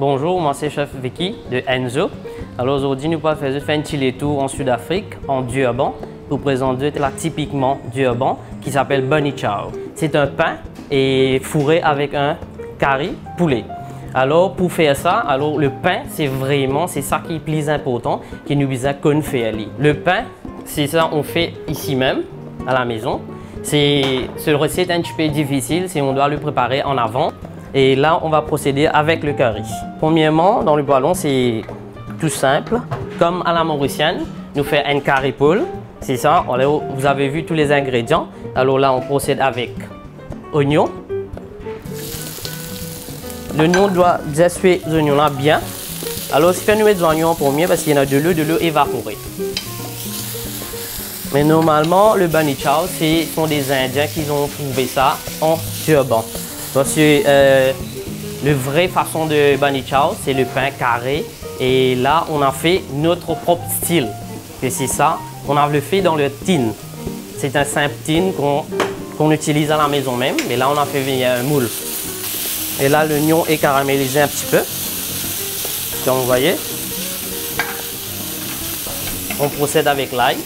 Bonjour, moi c'est Chef Vicky de Enzo. Alors aujourd'hui, nous allons faire un petit tour en Sud-Afrique, en Durban, pour présenter là typiquement Durban, qui s'appelle Bunny Chow. C'est un pain et fourré avec un curry poulet. Alors pour faire ça, le pain c'est ça qui est plus important, qui nous besoin qu'on fait. Le pain, c'est ça on fait ici même à la maison. C'est une recette un petit peu difficile si on doit le préparer en avant. Et là, on va procéder avec le curry. Premièrement, dans le ballon, c'est tout simple. Comme à la mauricienne, nous faisons un curry poule. C'est ça, vous avez vu tous les ingrédients. Alors là, on procède avec oignon. L'oignon doit dessuer les oignons là bien. Alors, si nous mettons des oignons en premier, parce qu'il y a de l'eau évaporée. Mais normalement, le Bunny Chow, ce sont des Indiens qui ont trouvé ça en Durban. Parce que la vraie façon de Bunny Chow, c'est le pain carré. Et là, on a fait notre propre style. Et c'est ça, on a le fait dans le tin. C'est un simple tin qu'on utilise à la maison même. Mais là, on a fait venir un moule. Et là, l'oignon est caramélisé un petit peu. Comme vous voyez. On procède avec l'ail.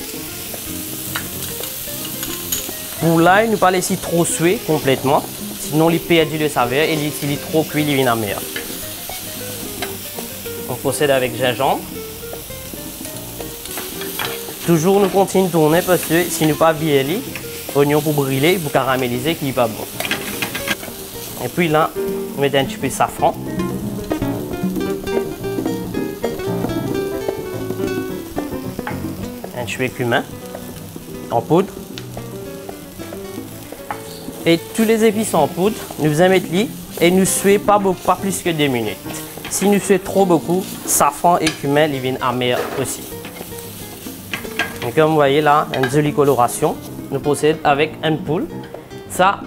Pour l'ail, ne pas laisser trop suer complètement. Sinon, il perd le saveur et s'il est trop cuit, il vient meilleur. On procède avec gingembre. Toujours, nous continuons de tourner parce que si nous pas bien oignon pour brûler, pour caraméliser, qui n'est pas bon. Et puis là, on met un petit peu de safran. Un petit peu de cumin en poudre. Et tous les épices en poudre, nous allons mettre les et nous suer pas plus que 2 minutes. Si nous suez trop beaucoup, safran et cumin, ils viennent amers aussi. Et comme vous voyez là, une jolie coloration. Nous procédons avec une poule. Ça,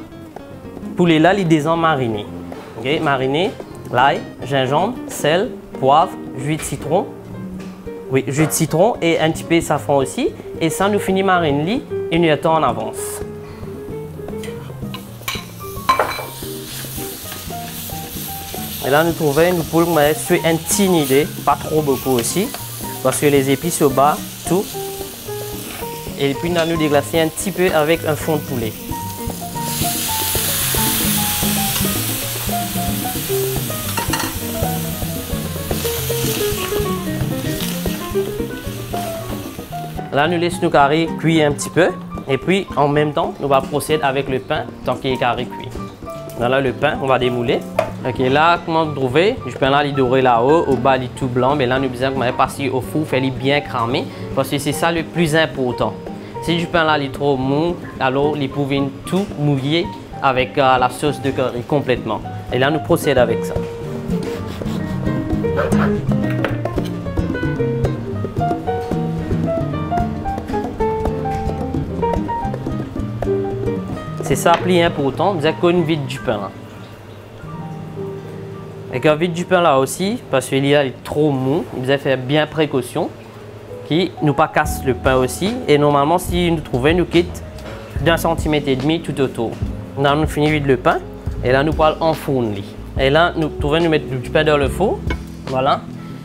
poulet là, il est déjà mariné. Okay? Mariné, l'ail, gingembre, sel, poivre, jus de citron. Oui, jus de citron et un petit peu de safran aussi. Et ça, nous finissons mariner et nous attendons en avance. Et là, nous trouvons une poule sur un petit idée, pas trop beaucoup aussi, parce que les épices au bas, tout. Et puis, nous déglacer un petit peu avec un fond de poulet. Là, nous laissons nos carrés cuire un petit peu. Et puis, en même temps, nous allons procéder avec le pain tant qu'il est carré cuit. Là, le pain, on va démouler. Ok, là, comment vous trouvez? Je peux là, il doré là-haut, au bas, il est tout blanc, mais là, nous besoin qu'on passer au four, faire bien cramer, parce que c'est ça le plus important. Si du pain là, il est trop mou, alors il peut tout mouiller avec la sauce de curry complètement. Et là, nous procédons avec ça. C'est ça le plus important, vous avez qu'on vide du pain là. Et quand vide du pain là aussi, parce qu'il est trop mou, vous avez fait bien précaution, qui nous pas casse le pain aussi. Et normalement, si nous trouvons, nous quitte d'1,5 cm tout autour. Là, nous finissons vide le pain, et là, nous parlons en four. Et là, nous trouvons, nous mettre du pain dans le four, voilà.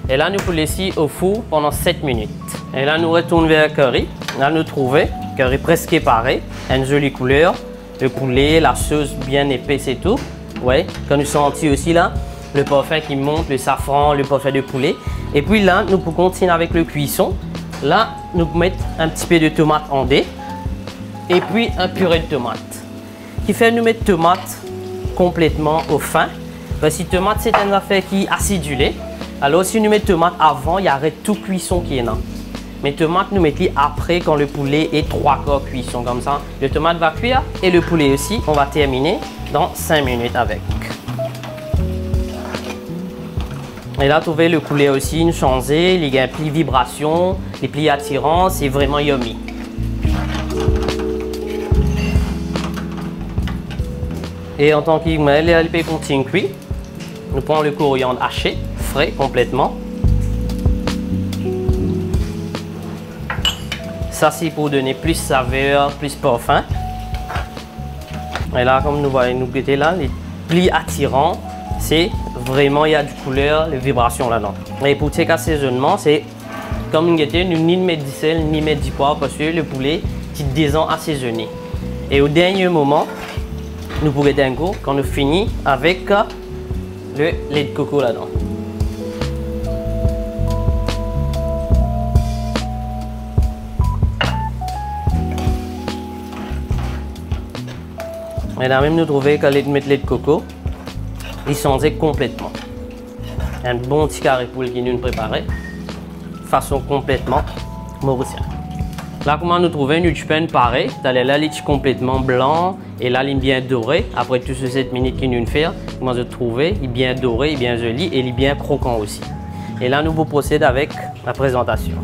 Et là, nous pouvons laisser au four pendant 7 minutes. Et là, nous retournons vers le curry. Là, nous trouvons curry presque pareil, une jolie couleur, le poulet, la sauce bien épaisse et tout. Ouais, quand nous sentons aussi là. Le parfum qui monte, le safran, le parfum de poulet. Et puis là, nous pouvons continuer avec le cuisson. Là, nous pouvons mettre un petit peu de tomate en dés. Et puis un purée de tomate. Qui fait nous mettre tomate complètement au fin. Parce que tomate, c'est une affaire qui est acidulée. Alors si nous mettons tomate avant, il y aurait tout cuisson qui est là. Mais tomate, nous mettons après quand le poulet est 3/4 cuisson. Comme ça, le tomate va cuire et le poulet aussi. On va terminer dans 5 minutes avec. Et là, vous trouvez le poulet aussi, une changé, il y a un pli vibration, les plis attirants, c'est vraiment yummy. Et en tant qu'il continue cuit, nous prenons le coriandre haché, frais complètement. Ça, c'est pour donner plus saveur, plus parfum. Et là, comme nous voyons, nous goûter là, les plis attirants, c'est vraiment il y a du couleur, les vibrations là-dedans. Et pour cet assaisonnement, c'est comme une gâteau, nous ni mettre du sel, ni mettre du poivre parce que le poulet est déjà assaisonné. Et au dernier moment, nous pourrons d'un coup, quand nous finissons avec le lait de coco là-dedans. Et là même nous trouvons que mettre lait de coco, il changeait complètement. Un bon petit carré poule qui nous préparé, façon complètement mauricienne. Là comment nous trouvons une pain pareil, là il est complètement blanc et là il est bien doré. Après toutes ces 7 minutes qu'il nous fait, comment je trouver, il est bien doré, il est bien joli et il est bien croquant aussi. Et là nous vous procédons avec la présentation.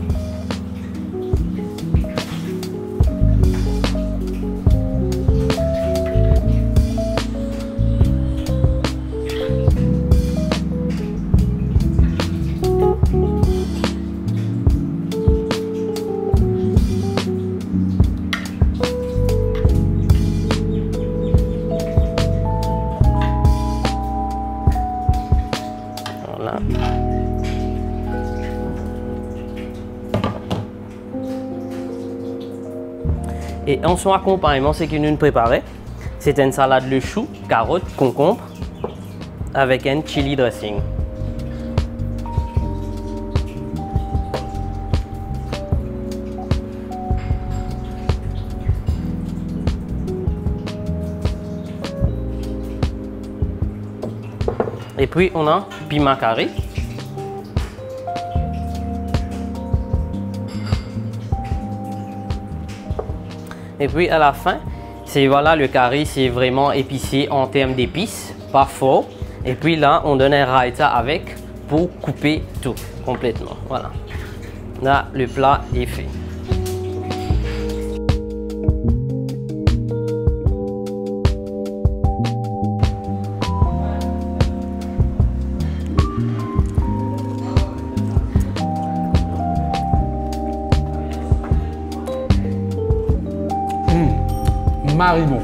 Voilà. Et en son accompagnement, ce que nous préparons, c'est une salade de choux, carottes, concombre avec un chili dressing. Et puis on a piment carré. Et puis à la fin, c'est voilà le curry, c'est vraiment épicé en termes d'épices, pas fort. Et puis là, on donne un raita avec pour couper tout complètement. Voilà. Là, le plat est fait. Maribon.